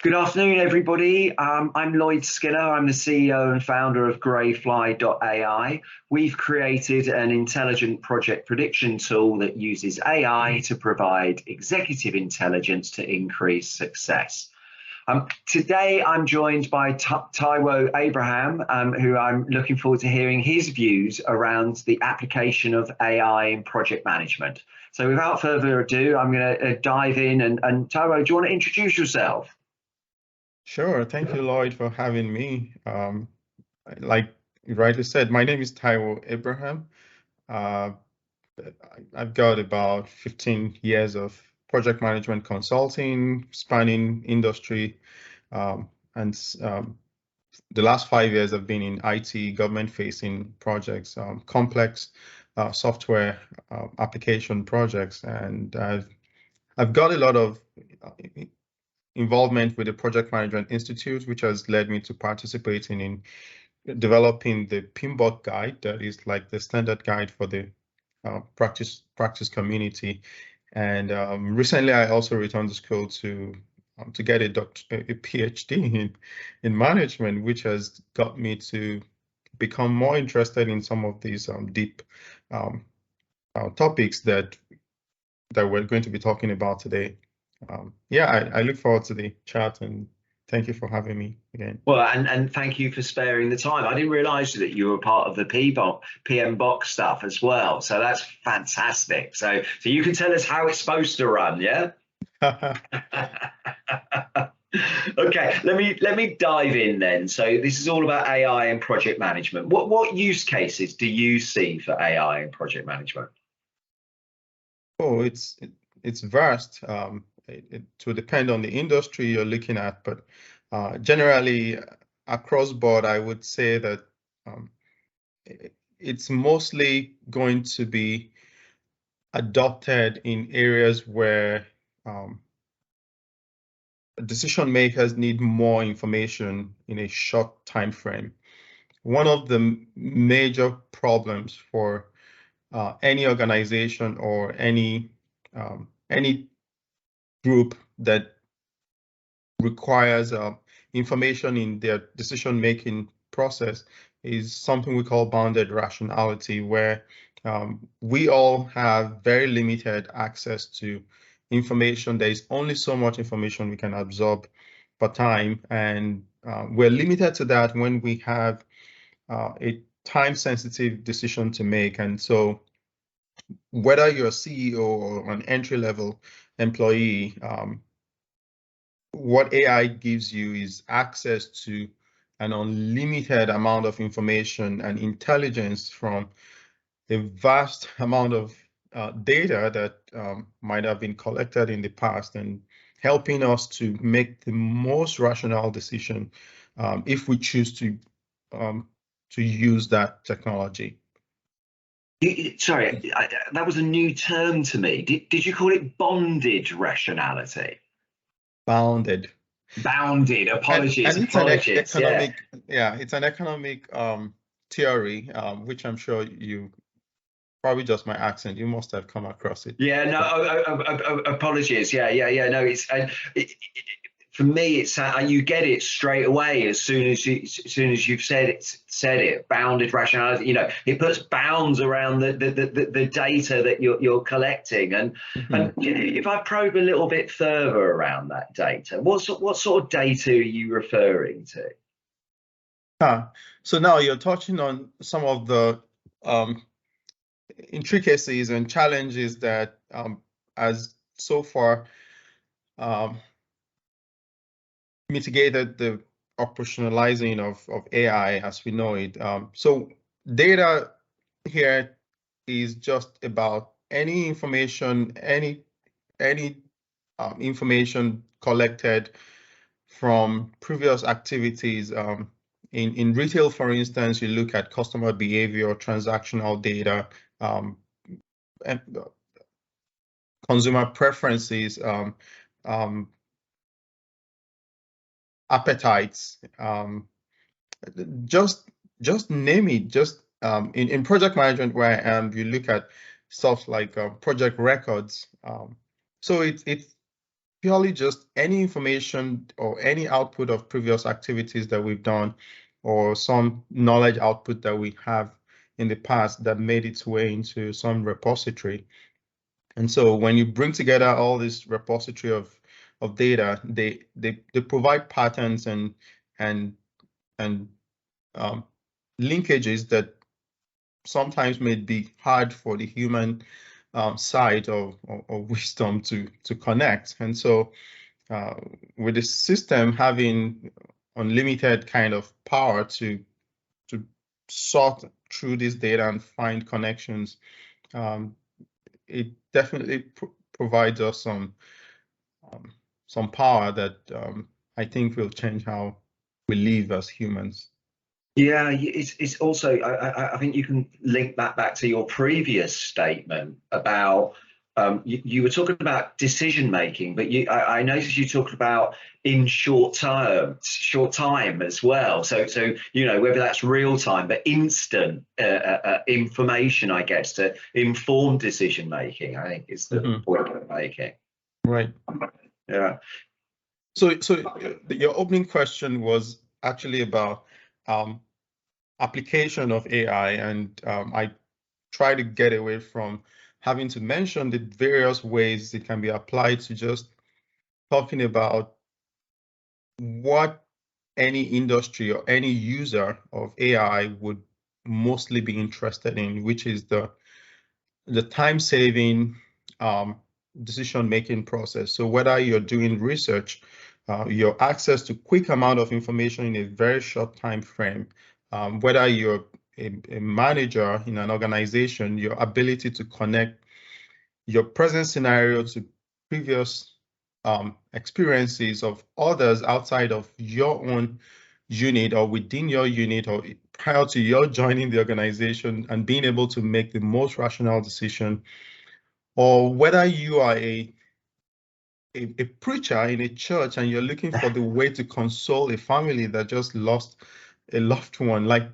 Good afternoon, everybody. I'm Lloyd Skinner. I'm the CEO and founder of Greyfly.ai. We've created an intelligent project prediction tool that uses AI to provide executive intelligence to increase success. Today, I'm joined by Taiwo Abraham, who I'm looking forward to hearing his views around the application of AI in project management. So without further ado, I'm going to dive in. And Taiwo, do you want to introduce yourself? Sure. Thank you, Lloyd, for having me. Like you rightly said, my name is Taiwo Abraham. I've got about 15 years of project management consulting, spanning industry, and the last 5 years I've been in IT, government-facing projects, complex software application projects, and I've got a lot of involvement with the Project Management Institute, which has led me to participating in developing the PMBOK guide, that is like the standard guide for the practice community. And recently, I also returned to school to get a PhD in management, which has got me to become more interested in some of these deep topics that we're going to be talking about today. Yeah, I look forward to the chat, and thank you for having me again. Well, and thank you for sparing the time. I didn't realize that you were part of the PMBOK stuff as well. So that's fantastic. So you can tell us how it's supposed to run, yeah? Okay, let me dive in then. So this is all about AI and project management. What use cases do you see for AI and project management? Oh, it's vast. It will depend on the industry you're looking at, but generally across board, I would say that it's mostly going to be adopted in areas where decision makers need more information in a short time frame. One of the major problems for any organization or any group that requires information in their decision-making process is something we call bounded rationality, where we all have very limited access to information. There is only so much information we can absorb per time, and we're limited to that when we have a time-sensitive decision to make. And so whether you're a CEO or an entry-level employee, what AI gives you is access to an unlimited amount of information and intelligence from a vast amount of data that might have been collected in the past, and helping us to make the most rational decision if we choose to use that technology. Sorry, that was a new term to me. Did you call it bonded rationality? Bounded. Apologies. And it's apologies. an economic, yeah, it's an economic theory, which I'm sure you probably, just my accent, you must have come across it. Yeah, no, apologies. Yeah. No, it's for me, it's you get it straight away as soon as you've said it. Bounded rationality. You know, it puts bounds around the data that you're collecting, and if I probe a little bit further around that data, what sort of data are you referring to? So now you're touching on some of the intricacies and challenges that as so far mitigated the operationalizing of AI as we know it. So data here is just about any information, information collected from previous activities. In retail, for instance, you look at customer behavior, transactional data, and consumer preferences, appetites, just name it. Just in project management, where I am, you look at stuff like project records. So it's purely just any information or any output of previous activities that we've done, or some knowledge output that we have in the past that made its way into some repository. And so when you bring together all this repository of data, they provide patterns and linkages that sometimes may be hard for the human side of wisdom to connect. And so with the system having unlimited kind of power to sort through this data and find connections, it definitely provides us some power that I think will change how we live as humans. Yeah, it's also, I think you can link that back to your previous statement about, you were talking about decision making, but I noticed you talked about in short time as well. So whether that's real time, but instant information, I guess, to inform decision making, I think is the point I'm making. Right. Yeah. So your opening question was actually about application of AI, and I try to get away from having to mention the various ways it can be applied to just talking about what any industry or any user of AI would mostly be interested in, which is the time-saving decision-making process. So whether you're doing research, your access to quick amount of information in a very short time frame, whether you're a manager in an organization, your ability to connect your present scenario to previous experiences of others outside of your own unit or within your unit or prior to your joining the organization, and being able to make the most rational decision, or whether you are a preacher in a church and you're looking for the way to console a family that just lost a loved one. Like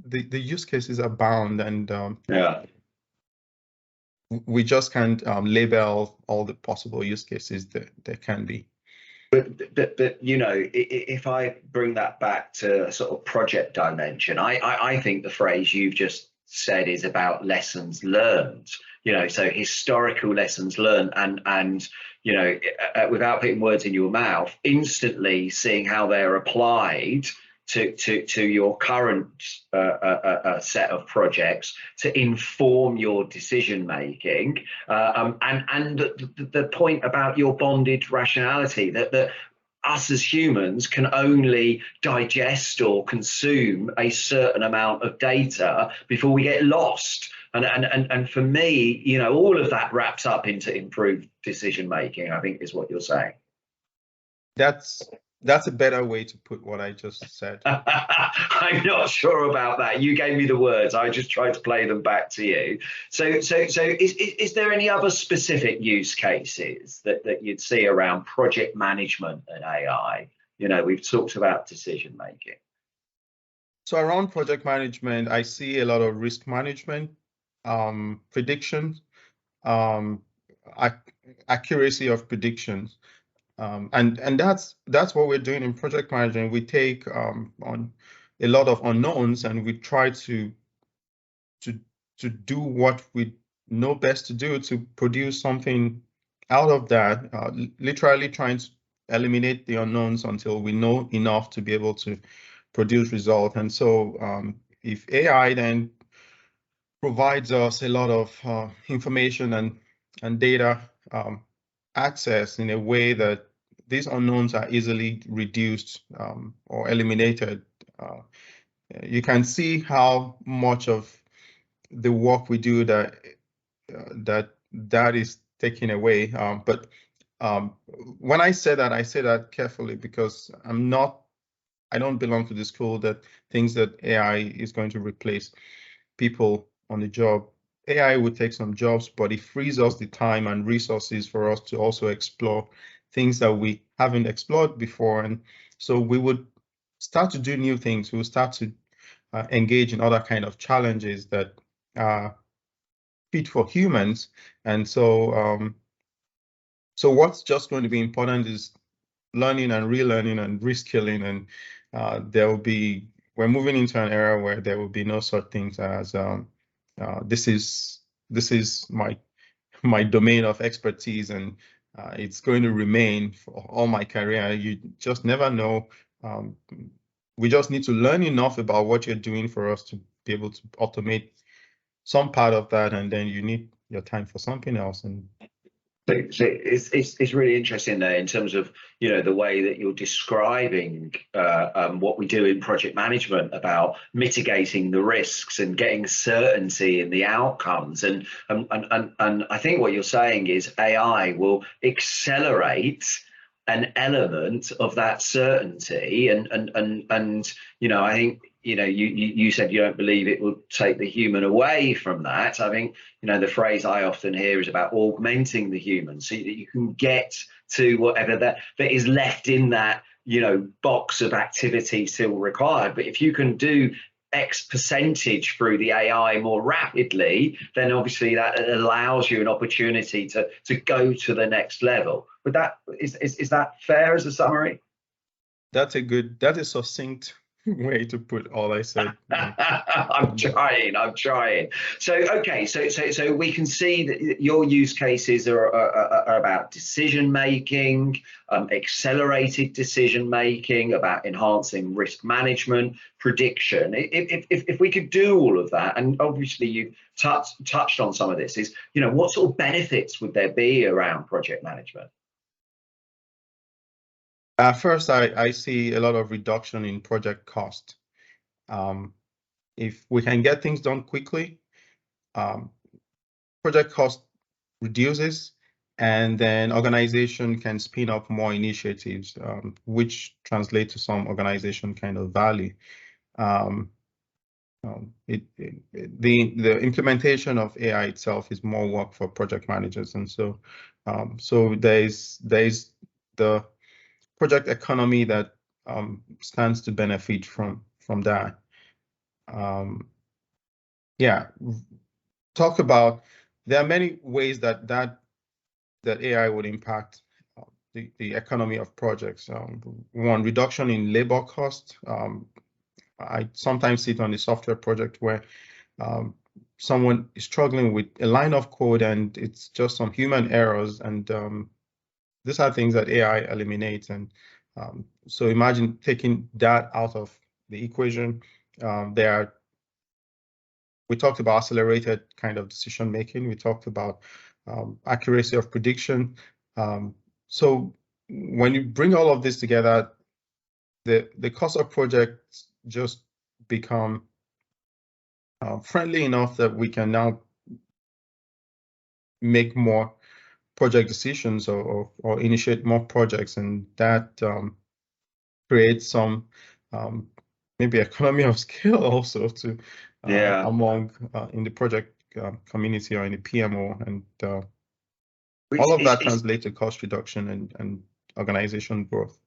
the use cases abound, and Yeah. we just can't label all the possible use cases that there can be. But if I bring that back to a sort of project dimension, I think the phrase you've just said is about lessons learned. So historical lessons learned, and without putting words in your mouth, instantly seeing how they're applied to your current set of projects to inform your decision making, and the point about your bonded rationality, that us as humans can only digest or consume a certain amount of data before we get lost. And for me, all of that wraps up into improved decision making, I think, is what you're saying. That's a better way to put what I just said. I'm not sure about that. You gave me the words. I just tried to play them back to you. So is there any other specific use cases that you'd see around project management and AI? We've talked about decision making. So around project management, I see a lot of risk management, predictions, accuracy of predictions. And that's what we're doing in project management. We take on a lot of unknowns and we try to do what we know best to do to produce something out of that, literally trying to eliminate the unknowns until we know enough to be able to produce results. And so if AI then provides us a lot of information and data access in a way that these unknowns are easily reduced or eliminated, you can see how much of the work we do that is taken away. But when I say that carefully, because I don't belong to the school that thinks that AI is going to replace people on the job. AI would take some jobs, but it frees us the time and resources for us to also explore things that we haven't explored before. And so we would start to do new things. We will start to engage in other kind of challenges that are fit for humans. And so So what's just going to be important is learning and relearning and reskilling, and we're moving into an era where there will be no such things as this is my domain of expertise, and it's going to remain for all my career. You just never know. We just need to learn enough about what you're doing for us to be able to automate some part of that, and then you need your time for something else. And so it's really interesting there in terms of, you know, the way that you're describing what we do in project management about mitigating the risks and getting certainty in the outcomes. And I think what you're saying is AI will accelerate an element of that certainty. And you know, I think, you know, you said you don't believe it will take the human away from that. I think, you know, the phrase I often hear is about augmenting the human, so that you can get to whatever that is left in that, you know, box of activity still required. But if you can do X percentage through the AI more rapidly, then obviously that allows you an opportunity to go to the next level. But that is that fair as a summary? that is succinct way to put all I said. I'm trying. So, okay, so we can see that your use cases are about decision making, accelerated decision making, about enhancing risk management, prediction. If we could do all of that, and obviously you touched on some of this, is, you know, what sort of benefits would there be around project management? First, I see a lot of reduction in project cost. If we can get things done quickly, project cost reduces, and then organization can spin up more initiatives, which translate to some organization kind of value. The implementation of AI itself is more work for project managers, and so there's the project economy that stands to benefit from that. Yeah, talk about, there are many ways that AI would impact the economy of projects. One, reduction in labor cost. I sometimes sit on a software project where someone is struggling with a line of code and it's just some human errors, and these are things that AI eliminates. And so imagine taking that out of the equation. We talked about accelerated kind of decision making. We talked about accuracy of prediction. So when you bring all of this together, the cost of projects just become friendly enough that we can now make more project decisions or initiate more projects, and that creates some maybe economy of scale also to among in the project community or in the PMO, and all of that translates to cost reduction and organization growth.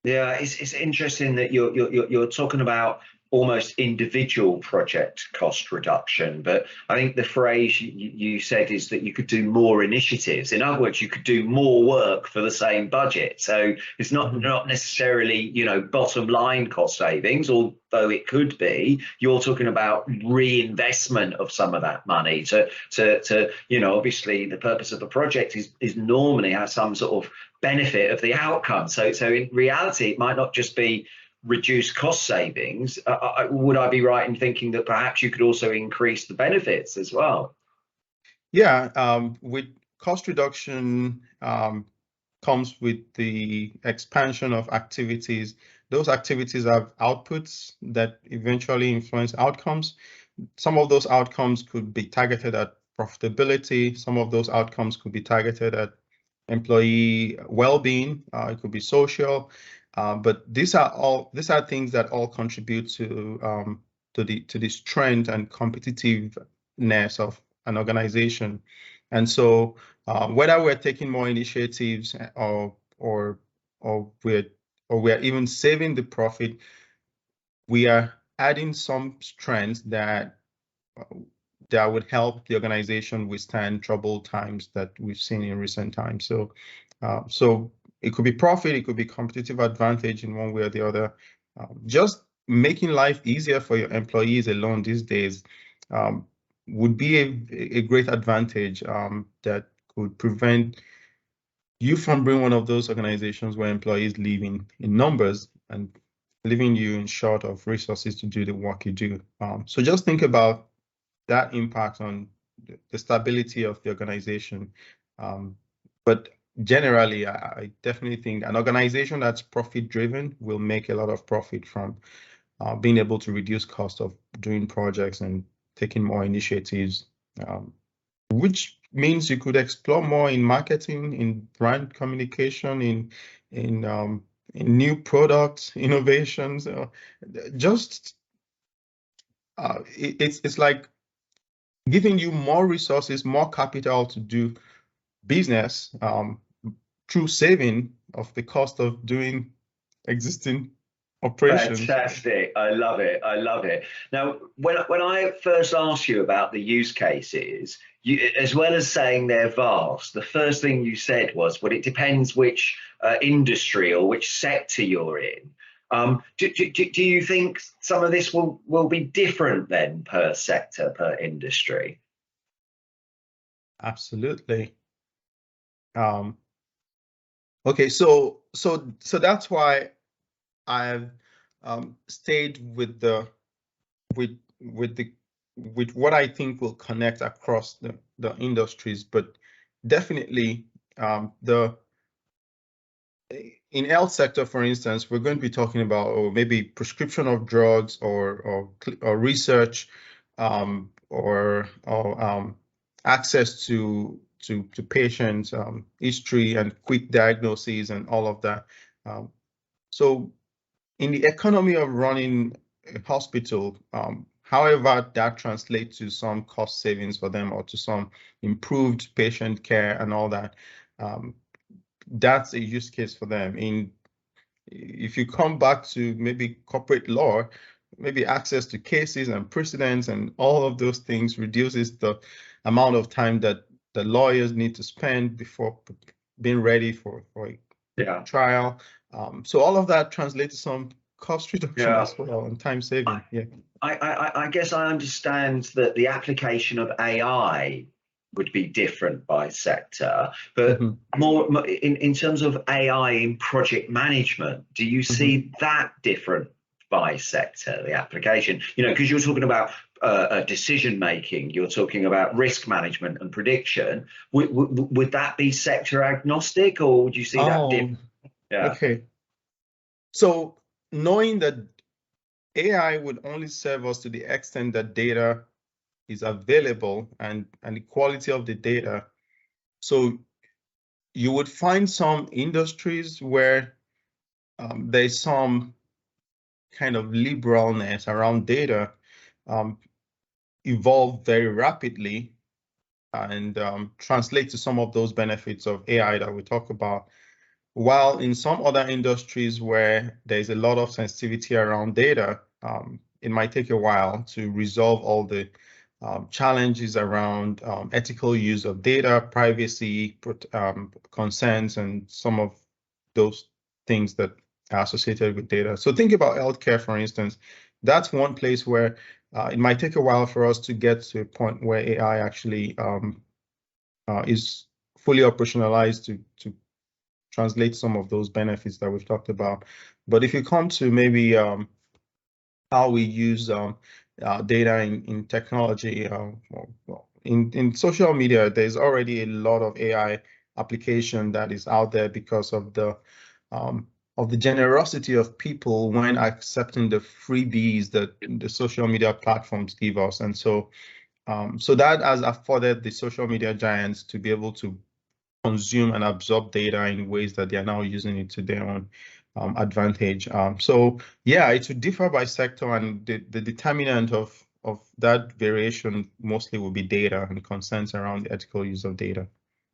Yeah, it's interesting that you're talking about almost individual project cost reduction, but I think the phrase you said is that you could do more initiatives. In other words, you could do more work for the same budget. So it's not necessarily, you know, bottom line cost savings, although it could be. You're talking about reinvestment of some of that money to you know, obviously the purpose of a project is normally have some sort of benefit of the outcome. So in reality, it might not just be reduce cost savings. Would I be right in thinking that perhaps you could also increase the benefits as well? Yeah, with cost reduction comes with the expansion of activities. Those activities have outputs that eventually influence outcomes. Some of those outcomes could be targeted at profitability. Some of those outcomes could be targeted at employee well-being. It could be social. But these are things that all contribute to the strength and competitiveness of an organization. And so whether we're taking more initiatives or we're even saving the profit, we are adding some strengths that would help the organization withstand troubled times that we've seen in recent times. So So it could be profit, it could be competitive advantage in one way or the other. Just making life easier for your employees alone these days would be a great advantage that could prevent you from being one of those organizations where employees live in numbers and leaving you in short of resources to do the work you do. So just think about that impact on the stability of the organization. But generally, I definitely think an organization that's profit driven will make a lot of profit from being able to reduce cost of doing projects and taking more initiatives, which means you could explore more in marketing, in brand communication, in new products, innovations. Just it's like giving you more resources, more capital to do business through saving of the cost of doing existing operations. Fantastic. I love it. I love it. Now, when I first asked you about the use cases, you, as well as saying they're vast, the first thing you said was, well, it depends which industry or which sector you're in. Do you think some of this will be different then per sector, per industry? Absolutely. Okay, so that's why I've stayed with the with what I think will connect across the industries, but definitely the in health sector, for instance, we're going to be talking about maybe prescription of drugs or research or access to patients, history and quick diagnoses and all of that. So in the economy of running a hospital, however that translates to some cost savings for them or to some improved patient care and all that, that's a use case for them. If you come back to maybe corporate law, maybe access to cases and precedents and all of those things reduces the amount of time that the lawyers need to spend before being ready for a trial. So all of that translates to some cost reduction as well and time saving. I guess I understand that the application of AI would be different by sector, but more in terms of AI in project management, do you see that different by sector, the application? You know, because you're talking about decision making, you're talking about risk management and prediction. Would that be sector agnostic, or would you see that different? Okay. So knowing that AI would only serve us to the extent that data is available and the quality of the data. So you would find some industries where there's some kind of liberalness around data evolve very rapidly and translate to some of those benefits of AI that we talk about. While in some other industries where there's a lot of sensitivity around data, it might take a while to resolve all the challenges around ethical use of data, privacy, concerns, and some of those things that are associated with data. So think about healthcare, for instance. That's one place where it might take a while for us to get to a point where AI actually is fully operationalized to translate some of those benefits that we've talked about. But if you come to maybe how we use data in technology, in social media, there's already a lot of AI application that is out there because of the generosity of people when accepting the freebies that the social media platforms give us. And so that has afforded the social media giants to be able to consume and absorb data in ways that they are now using it to their own advantage. So yeah, it would differ by sector, and the determinant of that variation mostly will be data and concerns around the ethical use of data.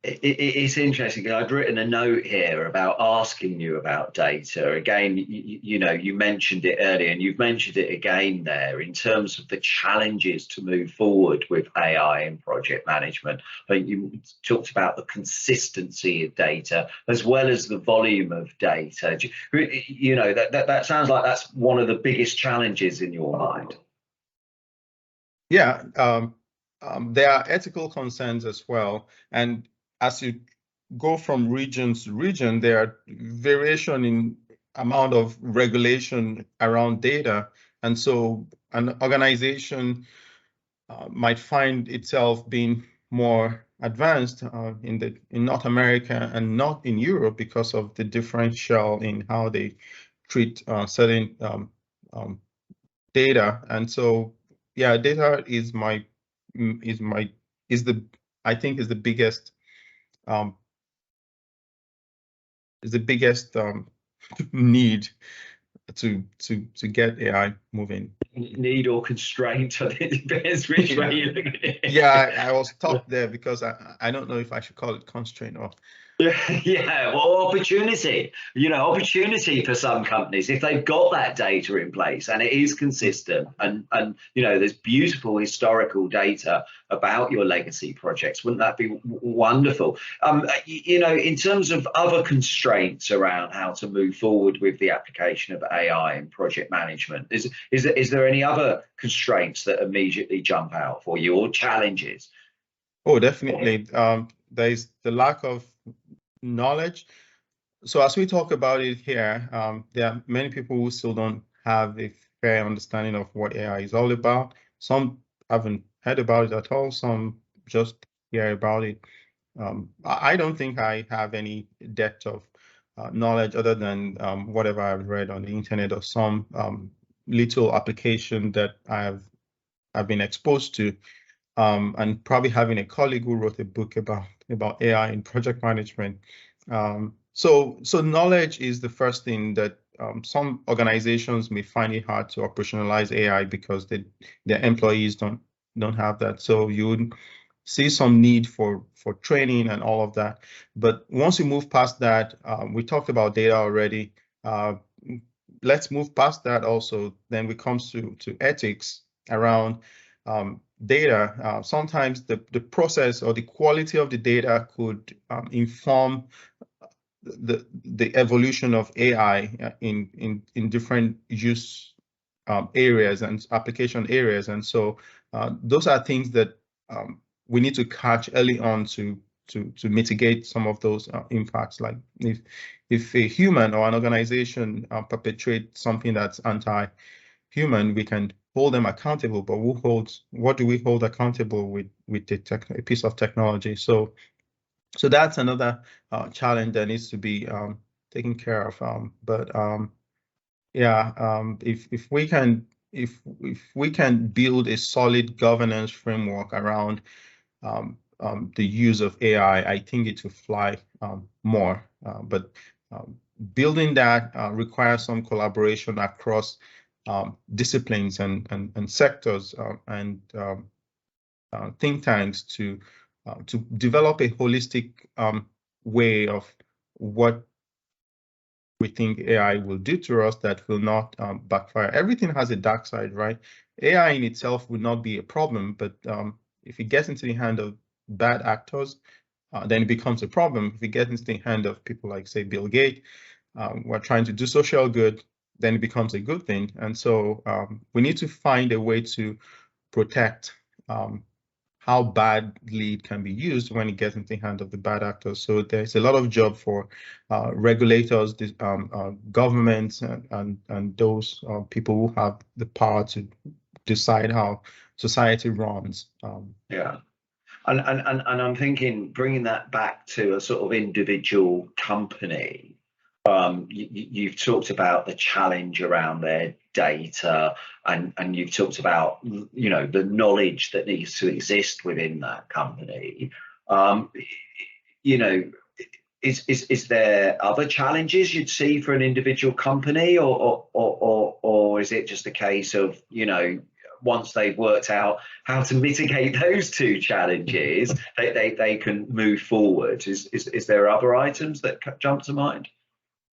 It's interesting because I'd written a note here about asking you about data. Again, you know, you mentioned it earlier and you've mentioned it again there in terms of the challenges to move forward with AI in project management. I think you talked about the consistency of data as well as the volume of data. You know, that sounds like that's one of the biggest challenges in your mind. Yeah, there are ethical concerns as well. And as you go from region to region, there are variation in amount of regulation around data. And so an organization might find itself being more advanced in North America and not in Europe because of the differential in how they treat certain data. And so, yeah, data is the I think is the biggest need to get AI moving. Need or constraint, I think it depends which way you look at it. Yeah, I was stuck there because I don't know if I should call it constraint or. Yeah, well, opportunity, you know, opportunity for some companies if they've got that data in place and it is consistent and you know, there's beautiful historical data about your legacy projects. Wouldn't that be wonderful? You know, in terms of other constraints around how to move forward with the application of AI in project management, is there any other constraints that immediately jump out for you or challenges? Oh, definitely. There is the lack of knowledge. So as we talk about it here, there are many people who still don't have a fair understanding of what AI is all about. Some haven't heard about it at all. Some just hear about it. I don't think I have any depth of knowledge other than whatever I've read on the internet or some little application that I've been exposed to. And probably having a colleague who wrote a book about AI in project management. So knowledge is the first thing that some organizations may find it hard to operationalize AI because their employees don't have that. So you would see some need for training and all of that. But once you move past that, we talked about data already. Let's move past that also. Then we comes to ethics around data. Sometimes the process or the quality of the data could inform the evolution of AI in different use areas and application areas. And so those are things that we need to catch early on to mitigate some of those impacts. Like if a human or an organization perpetrates something that's anti-human, we can hold them accountable. But what do we hold accountable with a piece of technology? So that's another challenge that needs to be taken care of. If we can build a solid governance framework around the use of AI, I think it will fly more. But building that requires some collaboration across disciplines and sectors and think tanks to develop a holistic way of what we think AI will do to us that will not backfire. Everything has a dark side, right? AI in itself will not be a problem, but if it gets into the hand of bad actors, then it becomes a problem. If it gets into the hand of people like, say, Bill Gates, who are trying to do social good, then it becomes a good thing. And so we need to find a way to protect how badly it can be used when it gets into the hand of the bad actors. So there's a lot of job for regulators, governments, and those people who have the power to decide how society runs. Yeah. And I'm thinking, bringing that back to a sort of individual company, you've talked about the challenge around their data, and you've talked about, you know, the knowledge that needs to exist within that company. You know, is there other challenges you'd see for an individual company, or is it just a case of, you know, once they've worked out how to mitigate those two challenges, they can move forward. Is there other items that jump to mind?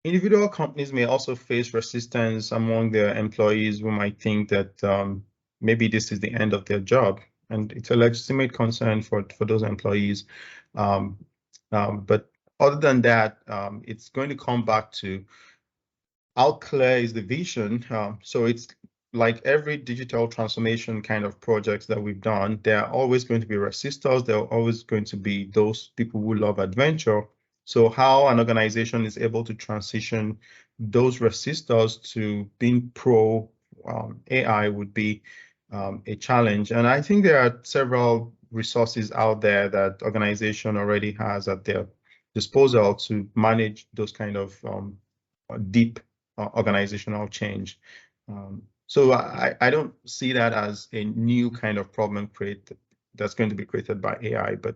Individual companies may also face resistance among their employees who might think that maybe this is the end of their job, and it's a legitimate concern for those employees. But other than that, it's going to come back to how clear is the vision. So it's like every digital transformation kind of projects that we've done, there are always going to be resistors. There are always going to be those people who love adventure. So how an organization is able to transition those resistors to being pro AI would be a challenge. And I think there are several resources out there that organization already has at their disposal to manage those kind of deep organizational change. So I don't see that as a new kind of problem that's going to be created by AI, but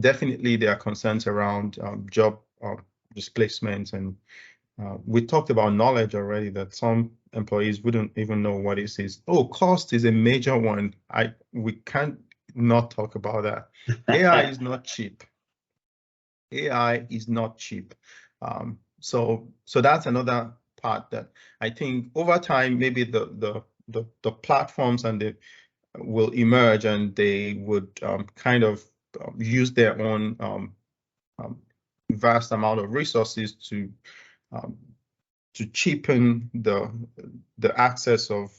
definitely there are concerns around job displacement, and we talked about knowledge already, that some employees wouldn't even know what it is. Oh, cost is a major one. We can't not talk about that. AI is not cheap. AI is not cheap. So that's another part that I think over time maybe the platforms and they will emerge, and they would kind of use their own vast amount of resources to cheapen the access of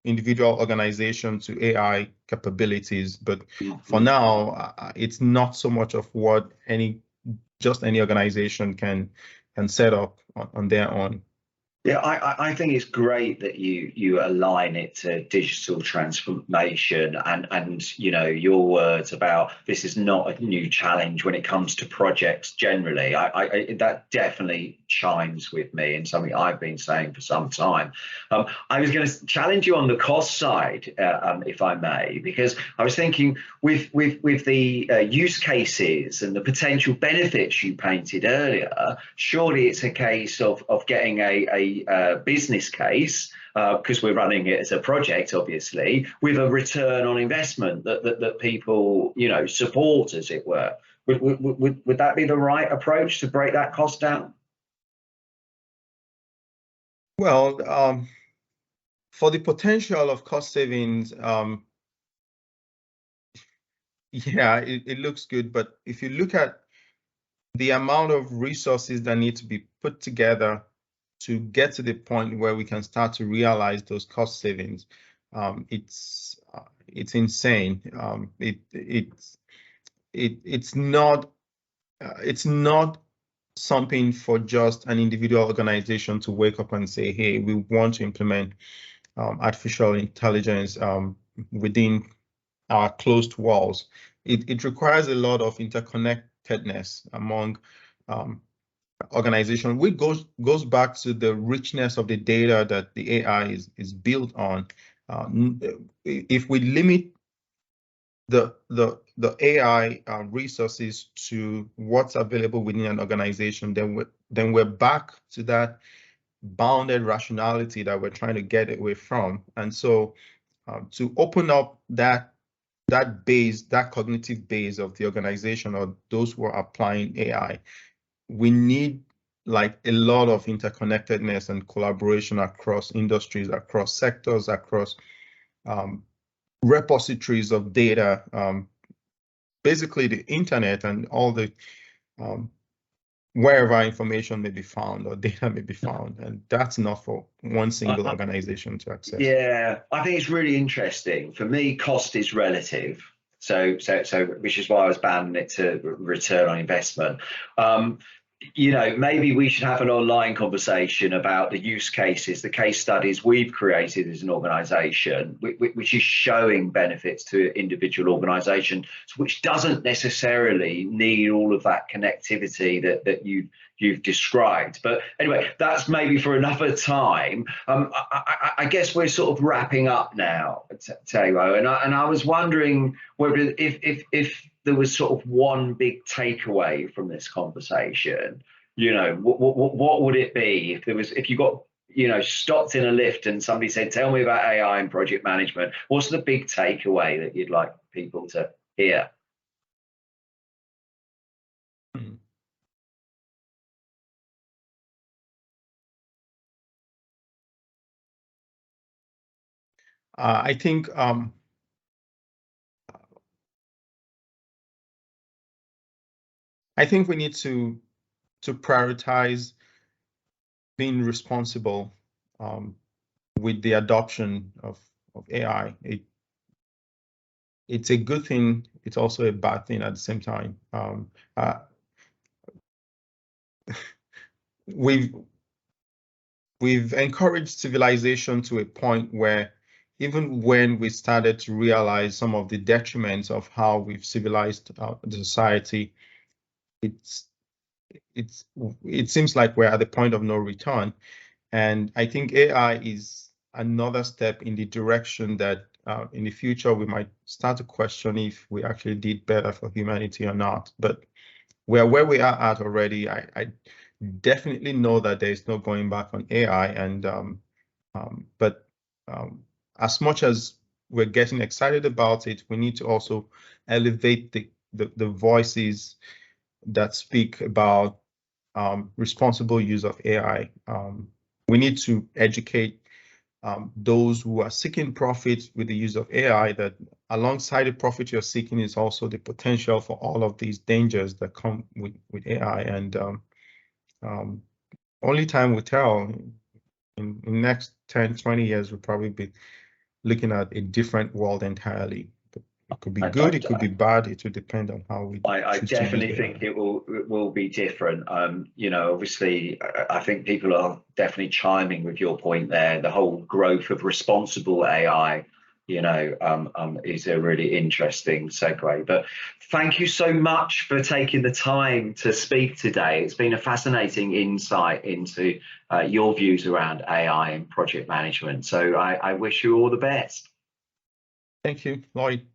individual organizations to AI capabilities. But for now, it's not so much of what just any organization can set up on their own. Yeah, I think it's great that you align it to digital transformation, and your words about this is not a new challenge when it comes to projects generally. That definitely chimes with me and something I've been saying for some time. I was going to challenge you on the cost side, if I may, because I was thinking with the use cases and the potential benefits you painted earlier, surely it's a case of getting a business case, because we're running it as a project, obviously, with a return on investment that people support, as it were. Would that be the right approach to break that cost down? Well, for the potential of cost savings, yeah, it looks good, but if you look at the amount of resources that need to be put together to get to the point where we can start to realize those cost savings, it's insane. It's not something for just an individual organization to wake up and say, hey, we want to implement artificial intelligence within our closed walls. It requires a lot of interconnectedness among organization, which goes back to the richness of the data that the AI is built on. If we limit the AI resources to what's available within an organization, then we're back to that bounded rationality that we're trying to get away from. And so to open up that base, that cognitive base of the organization or those who are applying AI, we need like a lot of interconnectedness and collaboration across industries, across sectors, across repositories of data, basically the internet and all the wherever information may be found or data may be found, and that's not for one single organization to access. Yeah, I think it's really interesting. For me, cost is relative. So which is why I was banding it to return on investment. Maybe we should have an online conversation about the use cases, the case studies we've created as an organization, which is showing benefits to individual organizations, which doesn't necessarily need all of that connectivity that you've described. But anyway, that's maybe for another time. I guess we're sort of wrapping up now, Taiwo, and I was wondering whether if there was sort of one big takeaway from this conversation, what would it be if you got stopped in a lift and somebody said, tell me about AI in project management, what's the big takeaway that you'd like people to hear? I think we need to prioritize being responsible with the adoption of AI. It's a good thing. It's also a bad thing at the same time. We've encouraged civilization to a point where even when we started to realize some of the detriments of how we've civilized the society, it seems like we're at the point of no return. And I think AI is another step in the direction that in the future we might start to question if we actually did better for humanity or not. But where we are at already, I definitely know that there is no going back on AI. And but as much as we're getting excited about it, we need to also elevate the voices that speak about responsible use of AI. We need to educate those who are seeking profit with the use of AI, that alongside the profit you're seeking is also the potential for all of these dangers that come with AI. And only time will tell. In the next 10, 20 years, we'll probably be looking at a different world entirely. It could be good, it could be bad. It will depend on how we. I definitely think it will be different. Obviously, I think people are definitely chiming with your point there. The whole growth of responsible AI, is a really interesting segue. But thank you so much for taking the time to speak today. It's been a fascinating insight into your views around AI and project management. So I wish you all the best. Thank you, Lloyd.